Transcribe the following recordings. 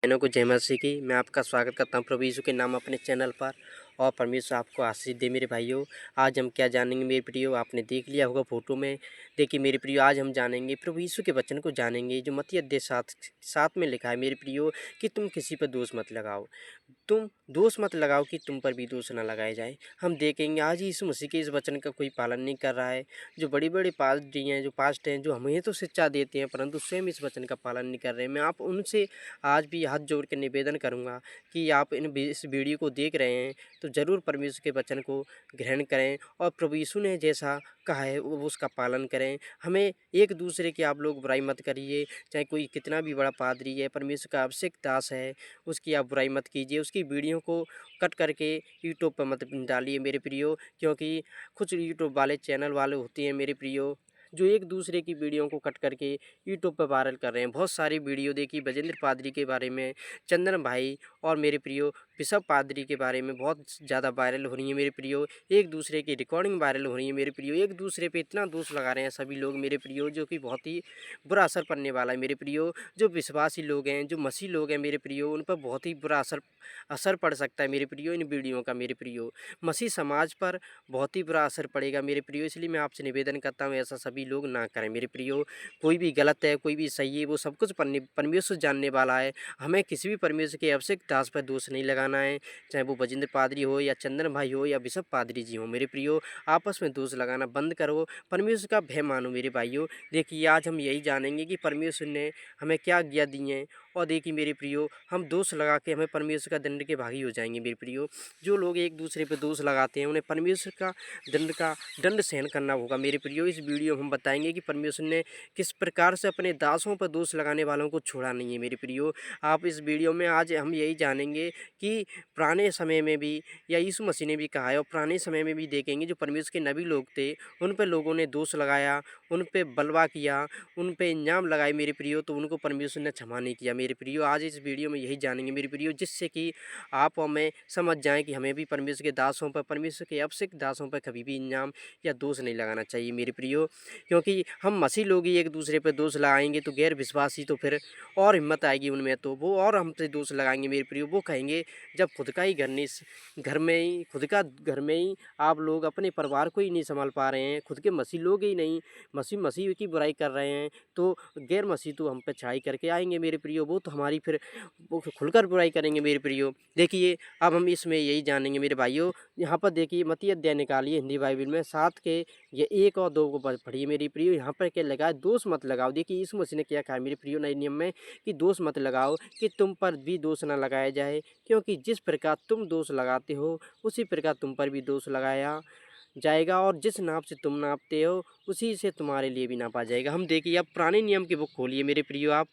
बहनों को जय मसीह की। मैं आपका स्वागत करता हूँ प्रभु यीशु के नाम अपने चैनल पर। और परमेश्वर आपको आशीष दे मेरे भाइयों। आज हम क्या जानेंगे मेरे प्रियो, आपने देख लिया होगा फोटो में। देखिए मेरे प्रियो, आज हम जानेंगे प्रभु यीशु के वचन को जानेंगे, जो मत्ती अध्याय 7 में लिखा है मेरे प्रियो कि तुम किसी पर दोष मत लगाओ। तुम दोष मत लगाओ कि तुम पर भी दोष न लगाया जाए। हम देखेंगे आज यीशु मसीह के इस वचन का कोई पालन नहीं कर रहा है। जो बड़ी बड़ी पादरी हैं, जो पास्ट हैं, जो हमें तो शिक्षा देते हैं, परंतु स्वयं इस वचन का पालन नहीं कर रहे हैं। मैं आप उनसे आज भी हाथ जोड़ के निवेदन करूंगा कि आप इस वीडियो को देख रहे हैं तो ज़रूर परमेश्वर के वचन को ग्रहण करें और प्रभु यीशु ने जैसा कहा है वो उसका पालन करें। हमें एक दूसरे की आप लोग बुराई मत करिए, चाहे कोई कितना भी बड़ा पादरी है, परमेश्वर का अभिषेक दास है, उसकी आप बुराई मत कीजिए। उसकी वीडियो को कट करके यूट्यूब पर मत डालिए मेरे प्रियो, क्योंकि कुछ यूट्यूब वाले चैनल वाले होते हैं मेरे प्रियो जो एक दूसरे की वीडियो को कट करके यूट्यूब पर वायरल कर रहे हैं। बहुत सारी वीडियो देखी बजेंद्र पादरी के बारे में, चंदन भाई और मेरे प्रियो बिशप पादरी के बारे में बहुत ज़्यादा वायरल हो रही है मेरे प्रियो। एक दूसरे की रिकॉर्डिंग वायरल हो रही है मेरे प्रियो। एक दूसरे पे इतना दोष लगा रहे हैं सभी लोग मेरे प्रियो, जो कि बहुत ही बुरा असर पड़ने वाला है मेरे प्रियो। जो विश्वासी लोग हैं, जो मसीह लोग हैं मेरे प्रियो, उन पर बहुत ही बुरा असर असर पड़ सकता है मेरे प्रियो इन वीडियो का मेरे प्रियो। मसीह समाज पर बहुत ही बुरा असर पड़ेगा मेरे प्रियो। इसलिए मैं आपसे निवेदन करता हूँ ऐसा सभी लोग ना करें मेरे प्रियो। कोई भी गलत है, कोई भी सही है, वो सब कुछ परमेश्वर जानने वाला है। हमें किसी भी परमेश्वर के अभिषेक दास पर दोष नहीं लगाना है, चाहे वो बजेंद्र पादरी हो या चंदन भाई हो या बिशप पादरी जी हो मेरे प्रियो। आपस में दोष लगाना बंद करो, परमेश्वर का भय मानो मेरे भाइयों। देखिए आज हम यही जानेंगे कि परमेश्वर ने हमें क्या आज्ञा दी है। और देखिए मेरे प्रियो, हम दोष लगा के हमें परमेश्वर का दंड के भागी हो जाएंगे मेरे प्रियो। जो लोग एक दूसरे पर दोष लगाते हैं उन्हें परमेश्वर का दंड सहन करना होगा मेरे प्रियो। इस वीडियो में हम बताएंगे कि परमेश्वर ने किस प्रकार से अपने दासों पर दोष लगाने वालों को छोड़ा नहीं है मेरे प्रियो। आप इस वीडियो में आज हम यही जानेंगे कि पुराने समय में भी या यीशु मसीह ने भी कहा है, और पुराने समय में भी देखेंगे जो परमेश्वर के नबी लोग थे उन पर लोगों ने दोष लगाया, उन पर बलवा किया, उन पर इल्ज़ाम लगाए मेरे प्रियो, तो उनको परमेश्वर ने क्षमा नहीं किया मेरे प्रियो। आज इस वीडियो में यही जानेंगे मेरे प्रियो, जिससे कि आप और मैं समझ जाएं कि हमें भी परमेश्वर के दासों पर, परमेश्वर के अभिषिक्त दासों पर कभी भी इल्ज़ाम या दोष नहीं लगाना चाहिए मेरे प्रियो। क्योंकि हम मसीह लोग ही एक दूसरे पर दोष लगाएंगे तो गैर विश्वासी तो फिर और हिम्मत आएगी उनमें, तो वो और हमसे दोष लगाएंगे मेरे प्रियो। वो कहेंगे जब खुद का ही घर में ही खुद का घर में ही आप लोग अपने परिवार को ही नहीं संभाल पा रहे हैं, खुद के मसीह लोग ही नहीं मसीह मसीह की बुराई कर रहे हैं, तो गैर मसीह तो हम पे छाई करके आएंगे मेरे प्रियो। वो तो हमारी फिर वो खुलकर बुराई करेंगे मेरे प्रियो। देखिए अब हम इसमें यही जानेंगे मेरे भाइयों। यहाँ पर देखिए मत्ती अध्याय निकालिए हिंदी बाइबल में 7 के ये 1 और 2 को पढ़िए मेरी प्रियो। यहाँ पर क्या लगा है, दोष मत लगाओ। देखिए यीशु मसीह ने क्या कहा मेरे प्रियो नए नियम में कि दोष मत लगाओ कि तुम पर भी दोष न लगाया जाए, क्योंकि जिस प्रकार तुम दोष लगाते हो उसी प्रकार तुम पर भी दोष लगाया जाएगा, और जिस नाप से तुम नापते हो उसी से तुम्हारे लिए भी नापा जाएगा। हम देखिए अब पुराने नियम की बुक खोलिए मेरे प्रियो। आप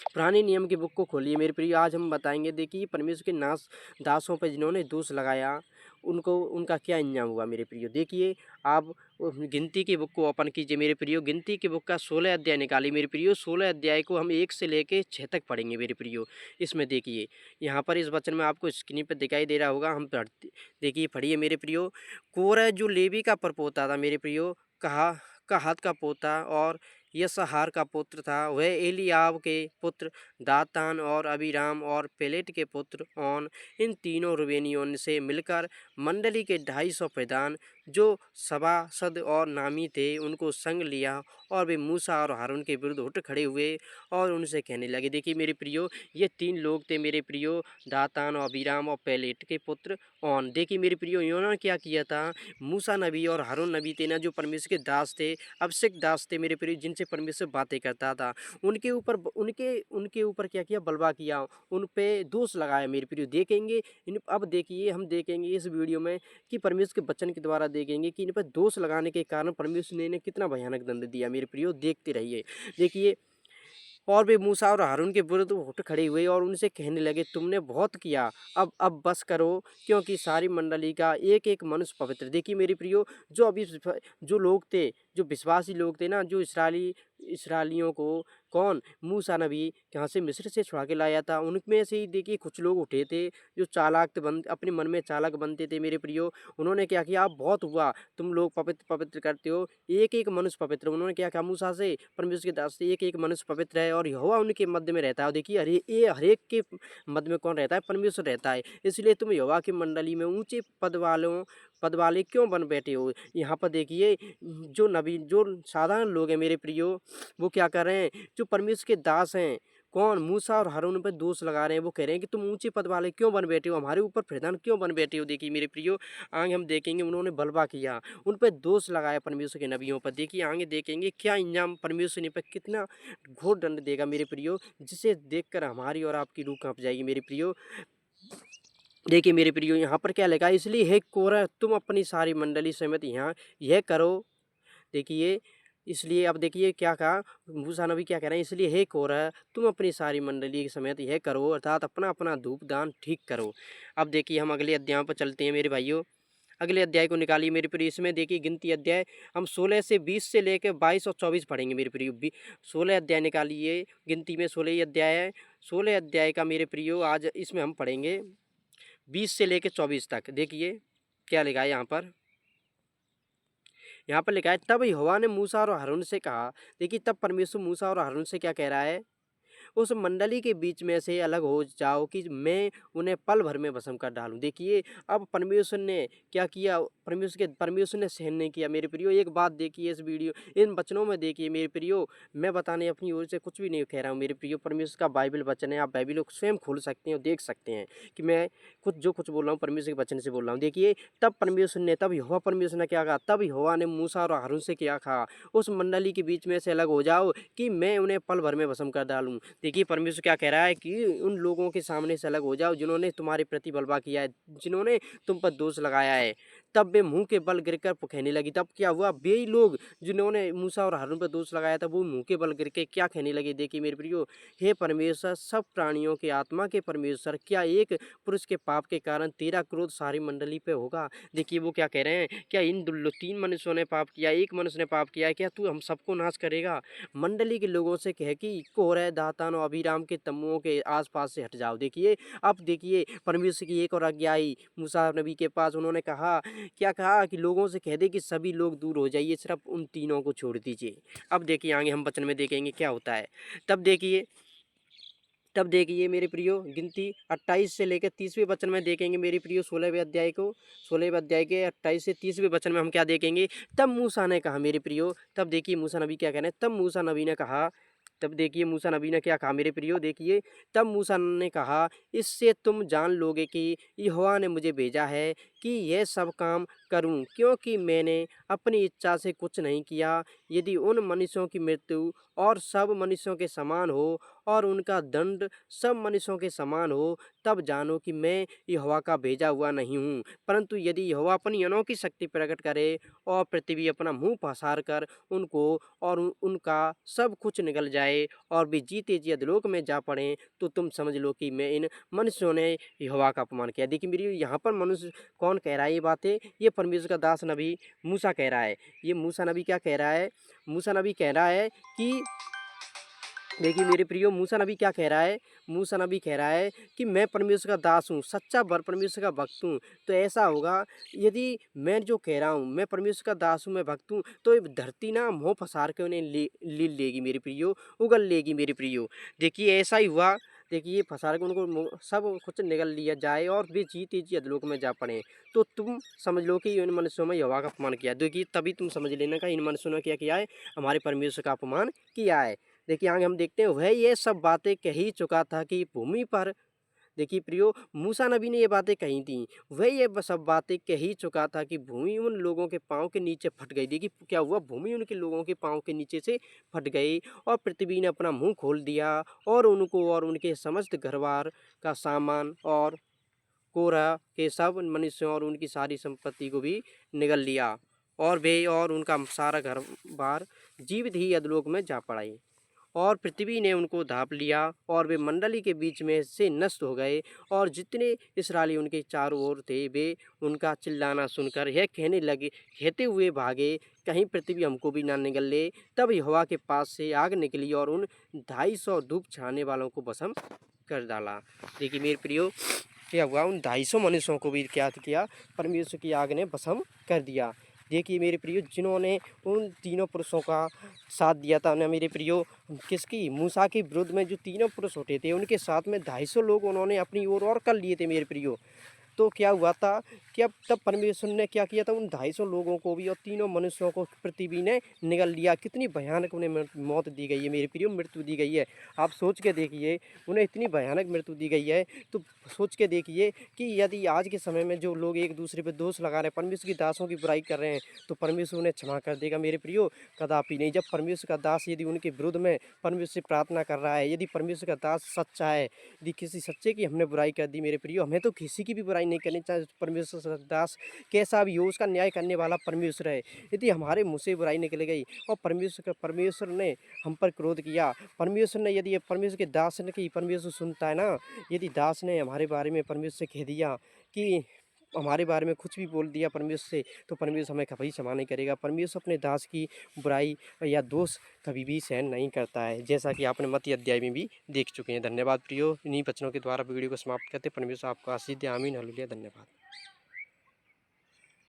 पुराने नियम की बुक को खोलिए मेरे प्रिय। आज हम बताएंगे देखिए परमेश्वर के दासों पर जिन्होंने दोष लगाया उनको उनका क्या इंजाम हुआ मेरे प्रियो। देखिए आप गिनती की बुक को ओपन कीजिए मेरे प्रियो। गिनती की बुक का 16 अध्याय निकालिए मेरे प्रियो। 16 अध्याय को हम 1 से लेके 6 तक पढ़ेंगे मेरे प्रियो। इसमें देखिए यहाँ पर इस वचन में आपको स्क्रीन पर दिखाई दे रहा होगा, हम देखिए पढ़िए मेरे प्रियो। कोरह जो लेवी का परपोता था मेरे प्रियो, कहात का पोता और यसहार का पुत्र था, वह एलियाब के पुत्र दातान और अबीराम और पेलेट के पुत्र ओन, इन तीनों रूबेनियों से मिलकर मंडली के 250 प्रधान जो सभासद और नामी थे उनको संग लिया, और वे मूसा और हारून के विरुद्ध उठ खड़े हुए और उनसे कहने लगे। देखिए मेरे प्रियो ये 3 लोग थे मेरे प्रियो, दातान और अबीराम और पेलेट के पुत्र ओन। देखिए मेरे प्रियो इन्होंने क्या किया था, मूसा नबी और हारून नबी थे ना, जो परमेश्वर के दास थे, अभिषेक दास थे मेरे प्रिय, जिनसे परमेश्वर बातें करता था, उनके ऊपर क्या किया, बलवा किया, उन पे दोष लगाया मेरे प्रिय। देखेंगे अब देखिए हम देखेंगे इस वीडियो में कि परमेश्वर के वचन के द्वारा देखेंगे कि इन पर दोष लगाने के कारण परमेश्वर ने इन्हें कितना भयानक दंड दिया मेरे प्रियो। देखते रहिए। देखिए और वे मूसा और हारून के विरुद्ध उठ खड़े हुए और उनसे कहने लगे, तुमने बहुत किया, अब बस करो, क्योंकि सारी मंडली का एक एक मनुष्य पवित्र। देखिए मेरे प्रियो जो अभी जो लोग थे, जो विश्वासी लोग थे ना, जो इस्राएलियों को कौन मूसा नबी यहाँ से मिस्र से छुड़ा के लाया था। उनमें से ही देखिए कुछ लोग उठे थे जो चालाक बन अपने मन में चालाक बनते थे मेरे प्रियो। उन्होंने क्या किया, अब बहुत हुआ, तुम लोग पवित्र पवित्र करते हो, एक एक मनुष्य पवित्र। उन्होंने क्या कहा मूसा से, परमेश्वर के दास से, एक एक मनुष्य पवित्र है और यहोवा उनके मध्य में रहता है। देखिए हरेक के मध्य में कौन रहता है, परमेश्वर रहता है। इसलिए तुम यहोवा की मंडली में ऊंचे पद वाले क्यों बन बैठे हो। यहाँ पर देखिए जो नबी जो साधारण लोग हैं मेरे प्रियो, वो क्या कर रहे हैं, जो परमेश्वर के दास हैं, कौन मूसा और हारून पे दोष लगा रहे हैं। वो कह रहे हैं कि तुम ऊंचे पद वाले क्यों बन बैठे हो, हमारे ऊपर प्रधान क्यों बन बैठे हो। देखिए मेरे प्रियो आगे हम देखेंगे उन्होंने बलवा किया, उन पर दोष लगाया परमेश्वर के नबियों पर। देखिए आगे देखेंगे क्या इंजाम परमेश्वर ने पर कितना घोर दंड देगा मेरे प्रियो, जिसे देखकर हमारी और आपकी रूह कांप जाएगी मेरे प्रियो। देखिए मेरे प्रियो यहाँ पर क्या लिखा है, इसलिए हे कोरह तुम अपनी सारी मंडली समेत यहाँ यह करो। देखिए इसलिए अब देखिए क्या कहा मूसा नबी क्या कह रहे हैं, इसलिए हे कोरह तुम अपनी सारी मंडली के समेत यह करो, अर्थात अपना अपना धूप दान ठीक करो। अब देखिए हम अगले अध्याय पर चलते हैं मेरे भाइयों। अगले अध्याय को निकालिए मेरे प्रिय। इसमें देखिए गिनती अध्याय हम 16 से 20 से लेकर 22 और 24 पढ़ेंगे मेरे प्रियो। 16 अध्याय निकालिए, गिनती में 16 ही अध्याय है। 16 अध्याय का मेरे प्रियो आज इसमें हम पढ़ेंगे 20 से लेकर 24 तक। देखिए क्या लिखा है यहाँ पर लिखा है, तब यहोवा ने मूसा और हारून से कहा। देखिए तब परमेश्वर मूसा और हारून से क्या कह रहा है, उस मंडली के बीच में से अलग हो जाओ कि मैं उन्हें पल भर में भस्म कर डालूं। देखिए अब परमेश्वर ने क्या किया, परमेश्वर ने सहन नहीं किया मेरे प्रियो। एक बात देखिए इस वीडियो इन वचनों में देखिए मेरे प्रियो, मैं बताने अपनी ओर से कुछ भी नहीं कह रहा हूँ मेरे प्रियो, परमेश्वर का बाइबल वचन है। आप बाइबल को स्वयं खोल सकते हैं और देख सकते हैं कि मैं जो कुछ बोल रहा हूँ परमेश्वर के वचन से बोल रहा हूँ। देखिए तब यहोवा परमेश्वर ने क्या कहा, तब यहोवा ने मूसा और हारून से क्या कहा, उस मंडली के बीच में से अलग हो जाओ कि मैं उन्हें पल भर में भस्म कर डालूं। देखिए परमेश्वर क्या कह रहा है कि उन लोगों के सामने से अलग हो जाओ जिन्होंने तुम्हारे प्रति बलवा किया है, जिन्होंने तुम पर दोष लगाया है। तब वे मुंह के बल गिरकर कहने लगी। तब क्या हुआ, वे ही लोग जिन्होंने मूसा और हारून पर दोष लगाया था वो मुंह के बल गिर के क्या कहने लगे। देखिए मेरे प्रियो, हे परमेश्वर सब प्राणियों के आत्मा के परमेश्वर, क्या एक पुरुष के पाप के कारण तेरा क्रोध सारी मंडली पे होगा। देखिए वो क्या कह रहे हैं, क्या इन 3 मनुष्यों ने पाप किया, एक मनुष्य ने पाप किया है, क्या तू हम सबको नाश करेगा। मंडली के लोगों से कह कि कोरह दातान और अबीराम के तम्बुओं के आसपास से हट जाओ। देखिए अब देखिए परमेश्वर की एक और आज्ञा आई मूसा नबी के पास। उन्होंने कहा, क्या कहा कि लोगों से कह दे कि सभी लोग दूर हो जाइए, सिर्फ उन तीनों को छोड़ दीजिए। अब देखिए आगे हम वचन में देखेंगे क्या होता है। तब देखिए मेरे प्रियो गिनती 28 से लेकर 30वें वचन में देखेंगे मेरे प्रियो 16वें अध्याय को। 16वें अध्याय के 28 से 30वें वचन में हम क्या देखेंगे, तब मूसा ने कहा मेरे प्रियो। तब देखिए मूसा नबी क्या कह रहे हैं, तब मूसा नबी ने कहा। तब देखिए मूसा नबी ने क्या कहा मेरे प्रियो, देखिए तब मूसा ने कहा, इससे तुम जान लोगे कि यहोवा ने मुझे भेजा है कि यह सब काम करूं, क्योंकि मैंने अपनी इच्छा से कुछ नहीं किया। यदि उन मनुष्यों की मृत्यु और सब मनुष्यों के समान हो और उनका दंड सब मनुष्यों के समान हो, तब जानो कि मैं यहोवा का भेजा हुआ नहीं हूँ। परंतु यदि यहोवा अपनी अनोखी शक्ति प्रकट करे और पृथ्वी अपना मुंह पसार कर उनको और उनका सब कुछ निकल जाए और वे जीते जी अधोलोक में जा पड़े, तो तुम समझ लो कि मैं इन मनुष्यों ने यहोवा का अपमान किया। देखिए मेरी यहाँ पर मनुष्य कौन कह रहा है ये बातें, ये परमेश्वर का दास नबी मूसा कह रहा है। ये मूसा नबी क्या कह रहा है, मूसा नबी कह रहा है कि देखिए मेरे प्रियो मूसा नबी क्या कह रहा है, मूसा नबी कह रहा है कि मैं परमेश्वर का दास हूँ, सच्चा परमेश्वर का भक्त हूँ। तो ऐसा होगा यदि मैं जो कह रहा हूँ मैं परमेश्वर का दास हूँ, मैं भक्त हूँ, तो ये धरती ना मुँह पसार के उन्हें ले लेगी मेरे प्रियो, उगल लेगी मेरे प्रियो। देखिए ऐसा ही हुआ। देखिए फंसा के उनको सब कुछ निगल लिया जाए और वे जीते जी अधोलोक में जा पड़े, तो तुम समझ लो कि इन मनुष्यों में यहोवा का अपमान किया। देखिए तभी तुम समझ लेना का इन मनुष्यों ने क्या किया है, हमारे परमेश्वर का अपमान किया है। देखिए आगे हम देखते हैं, वह ये सब बातें कह ही चुका था कि भूमि पर, देखिए प्रियो मूसा नबी ने ये बातें कही थी, वह ये सब बातें कह ही चुका था कि भूमि उन लोगों के पाँव के नीचे फट गई। देखिए क्या हुआ, भूमि उनके लोगों के पाँव के नीचे से फट गई और पृथ्वी ने अपना मुंह खोल दिया और उनको और उनके समस्त घरबार का सामान और कोरह के सब मनुष्यों और उनकी सारी संपत्ति को भी निगल लिया और वे और उनका सारा घर बार जीवित ही अधोलोक में जा पड़ाई। और पृथ्वी ने उनको ढाँप लिया और वे मंडली के बीच में से नष्ट हो गए। और जितने इस्राएली उनके चारों ओर थे वे उनका चिल्लाना सुनकर यह कहते हुए भागे, कहीं पृथ्वी हमको भी ना निगल ले। तब यहोवा के पास से आग निकली और उन 250 धूप छाने वालों को भस्म कर डाला। देखिए मेरे प्रियो, क्या हुआ, उन 250 मनुष्यों को भी क्या किया, परमेश्वर की आग ने भस्म कर दिया। देखिए मेरे प्रियो, जिन्होंने उन तीनों पुरुषों का साथ दिया था ना मेरे प्रियो, किसकी, मूसा के विरुद्ध में जो तीनों पुरुष उठे थे उनके साथ में 250 लोग उन्होंने अपनी ओर और कर लिए थे मेरे प्रियो। तो क्या हुआ था कि अब तब परमेश्वर ने क्या किया था, उन 250 लोगों को भी और तीनों मनुष्यों को पृथ्वी ने निगल लिया। कितनी भयानक उन्हें मौत दी गई है मेरे प्रियो, मृत्यु दी गई है। आप सोच के देखिए, उन्हें इतनी भयानक मृत्यु दी गई है। तो सोच के देखिए कि यदि आज के समय में जो लोग एक दूसरे पर दोष लगा रहे हैं, परमेश्वर की दासों की बुराई कर रहे हैं, तो परमेश्वर उन्हें क्षमा कर देगा मेरे प्रियो? कदापि नहीं। जब परमेश्वर का दास यदि उनके विरुद्ध में परमेश्वर से प्रार्थना कर रहा है, यदि परमेश्वर का दास सच्चा है, यदि किसी सच्चे की हमने बुराई कर दी मेरे प्रियो, हमें तो किसी की भी बुराई नहीं करनी, चाहे परमेश्वर का दास कैसा भी हो, उसका न्याय करने वाला परमेश्वर है। यदि हमारे मुँह से बुराई निकल गई और परमेश्वर ने हम पर क्रोध किया, परमेश्वर ने, यदि परमेश्वर के दास ने की, परमेश्वर सुनता है ना, यदि दास ने हमारे बारे में परमेश्वर से कह दिया कि हमारे बारे में कुछ भी बोल दिया परमेश्वर से, तो परमेश्वर हमें कभी क्षमा नहीं करेगा। परमेश्वर अपने दास की बुराई या दोष कभी भी सहन नहीं करता है, जैसा कि आपने मत्ती अध्याय में भी देख चुके हैं। धन्यवाद प्रियो, इन्हीं वचनों के द्वारा वीडियो को समाप्त करते। परमेश्वर आपको आशीष दे। आमीन, हालेलुया, धन्यवाद।